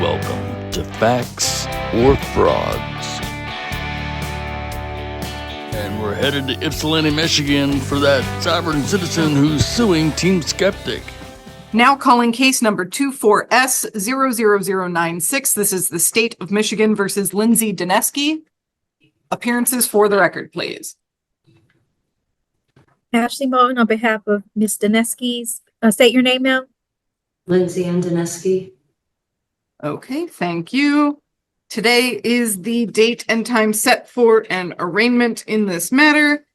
Welcome to Facts or Frauds. And we're headed to Ypsilanti, Michigan for that sovereign citizen who's suing Team Skeptic. Now calling case number 24S00096. This is the State of Michigan versus Ms Duneske. Appearances for the record, please. Ashley Moulton on behalf of Ms Duneske. State your name now. Lindsay Ann Duneske. Okay, thank you. Today is the date and time set for an arraignment in this matter.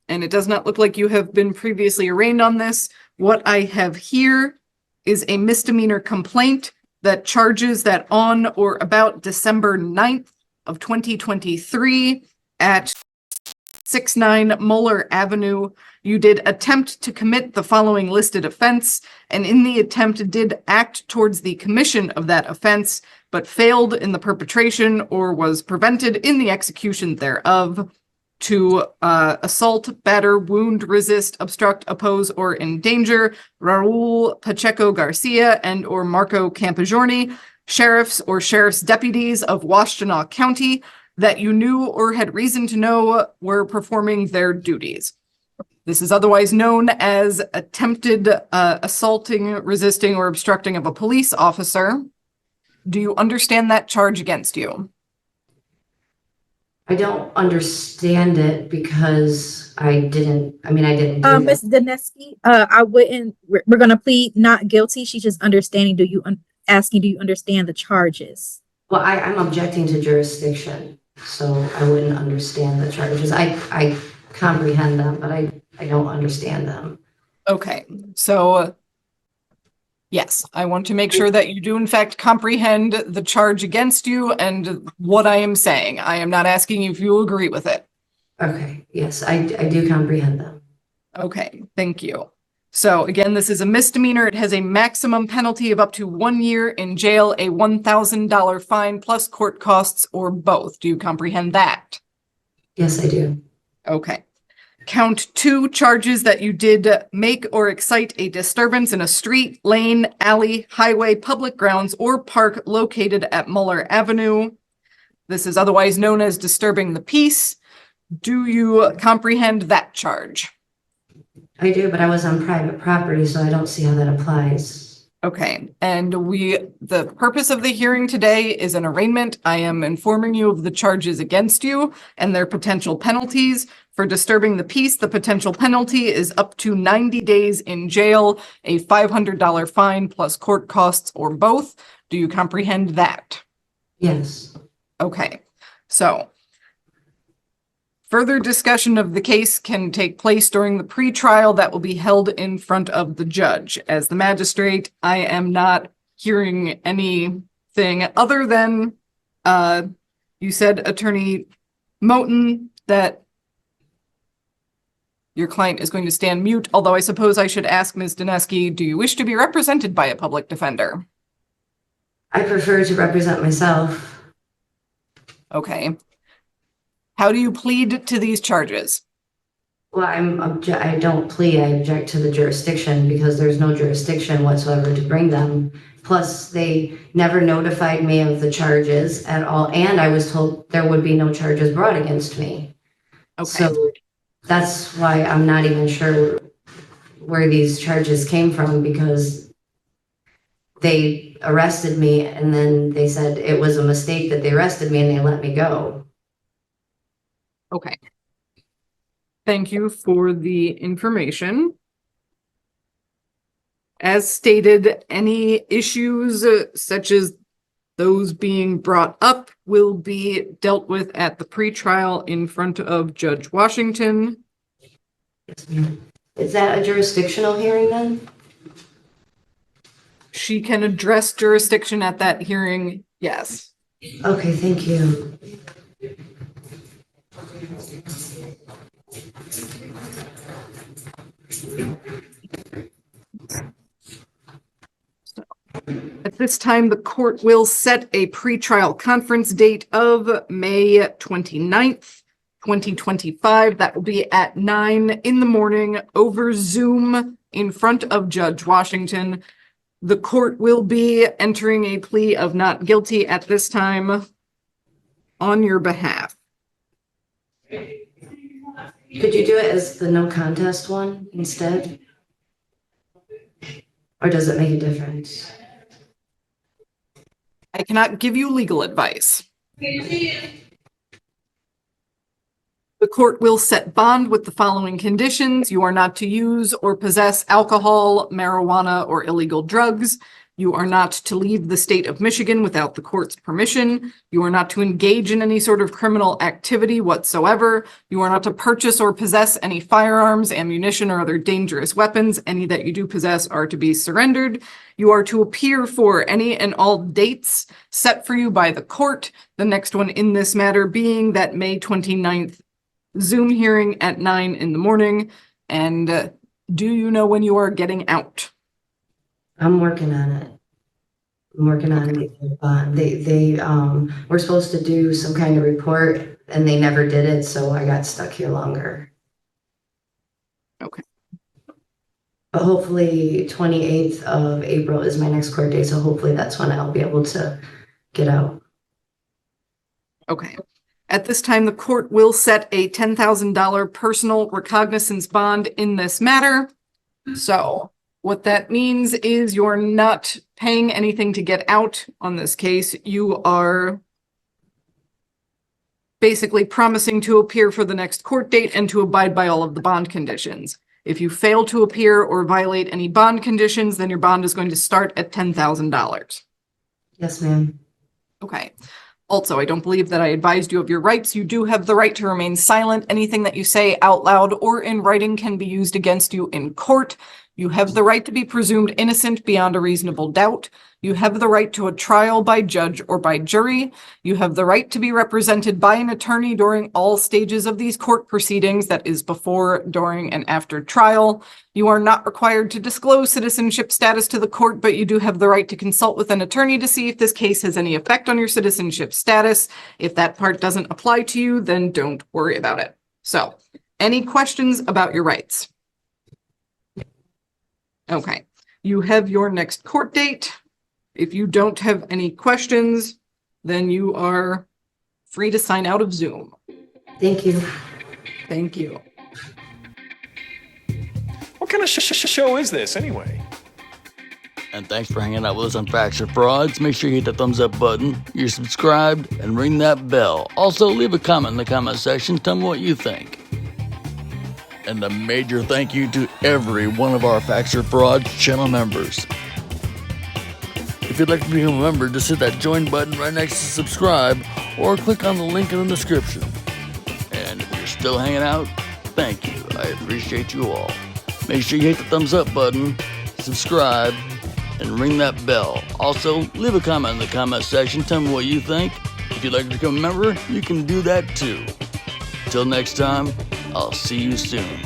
And it does not look like you have been previously arraigned on this. What I have here is a misdemeanor complaint that charges that on or about December 9th of 2023 at 69 Moeller Avenue, you did attempt to commit the following listed offense, and in the attempt did act towards the commission of that offense, but failed in the perpetration or was prevented in the execution thereof to assault, batter, wound, resist, obstruct, oppose, or endanger Raul Pacheco Garcia and or Marco Campigiorni, sheriffs or sheriff's deputies of Washtenaw County, that you knew or had reason to know were performing their duties. This is otherwise known as attempted assaulting, resisting, or obstructing of a police officer. Do you understand that charge against you? I don't understand it because I didn't do Ms Duneske, we're going to plead not guilty. She's just understanding. Do you understand the charges? Well, I'm objecting to jurisdiction, so I wouldn't understand the charges. I comprehend them, but I don't understand them. Okay, so yes, I want to make sure that you do in fact comprehend the charge against you and what I am saying. I am not asking you if you agree with it. Okay, yes, I do comprehend them. Okay, thank you. So again, this is a misdemeanor. It has a maximum penalty of up to 1 year in jail, a $1,000 fine plus court costs, or both. Do you comprehend that? Yes, I do. Okay. Count 2 charges that you did make or excite a disturbance in a street, lane, alley, highway, public grounds, or park located at Moeller Avenue. This is otherwise known as disturbing the peace. Do you comprehend that charge? I do, but I was on private property, so I don't see how that applies. Okay, and the purpose of the hearing today is an arraignment. I am informing you of the charges against you and their potential penalties. For disturbing the peace, the potential penalty is up to 90 days in jail, a $500 fine plus court costs, or both. Do you comprehend that? Yes. Okay, so further discussion of the case can take place during the pretrial that will be held in front of the judge. As the magistrate, I am not hearing anything other than you said, Attorney Moulton, that your client is going to stand mute, although I suppose I should ask Ms Duneske, do you wish to be represented by a public defender? I prefer to represent myself. Okay. How do you plead to these charges? Well, I don't plead. I object to the jurisdiction because there's no jurisdiction whatsoever to bring them. Plus, they never notified me of the charges at all, and I was told there would be no charges brought against me. Okay. So that's why I'm not even sure where these charges came from, because they arrested me and then they said it was a mistake that they arrested me and they let me go. Okay. Thank you for the information. As stated, any issues such as those being brought up will be dealt with at the pretrial in front of Judge Washington. Is that a jurisdictional hearing then? She can address jurisdiction at that hearing, yes. Okay, thank you. At this time, the court will set a pretrial conference date of May 29th, 2025. That will be at 9 in the morning over Zoom in front of Judge Washington. The court will be entering a plea of not guilty at this time on your behalf. Could you do it as the no contest one instead? Or does it make a difference? I cannot give you legal advice. The court will set bond with the following conditions. You are not to use or possess alcohol, marijuana, or illegal drugs. You are not to leave the state of Michigan without the court's permission. You are not to engage in any sort of criminal activity whatsoever. You are not to purchase or possess any firearms, ammunition, or other dangerous weapons. Any that you do possess are to be surrendered. You are to appear for any and all dates set for you by the court. The next one in this matter being that May 29th Zoom hearing at 9 in the morning. And do you know when you are getting out? I'm working on it. I'm working on the bond. They were supposed to do some kind of report and they never did it, so I got stuck here longer. Okay. But hopefully 28th of April is my next court date, so hopefully that's when I'll be able to get out. Okay. At this time, the court will set a $10,000 personal recognizance bond in this matter. So what that means is you're not paying anything to get out on this case. You are basically promising to appear for the next court date and to abide by all of the bond conditions. If you fail to appear or violate any bond conditions, then your bond is going to start at $10,000. Yes, ma'am. Okay. Also, I don't believe that I advised you of your rights. You do have the right to remain silent. Anything that you say out loud or in writing can be used against you in court. You have the right to be presumed innocent beyond a reasonable doubt. You have the right to a trial by judge or by jury. You have the right to be represented by an attorney during all stages of these court proceedings, that is before, during, and after trial. You are not required to disclose citizenship status to the court, but you do have the right to consult with an attorney to see if this case has any effect on your citizenship status. If that part doesn't apply to you, then don't worry about it. So, any questions about your rights? Okay, you have your next court date. If you don't have any questions, then you are free to sign out of Zoom. Thank you. Thank you. What kind of show is this, anyway? And thanks for hanging out with us on Facts or Frauds. Make sure you hit that thumbs up button, you're subscribed, and ring that bell. Also, leave a comment in the comment section. Tell me what you think. And a major thank you to every one of our Facts or Frauds channel members. If you'd like to become a member, just hit that join button right next to subscribe, or click on the link in the description. And if you're still hanging out, thank you. I appreciate you all. Make sure you hit the thumbs up button, subscribe, and ring that bell. Also, leave a comment in the comment section. Tell me what you think. If you'd like to become a member, you can do that too. Till next time, I'll see you soon.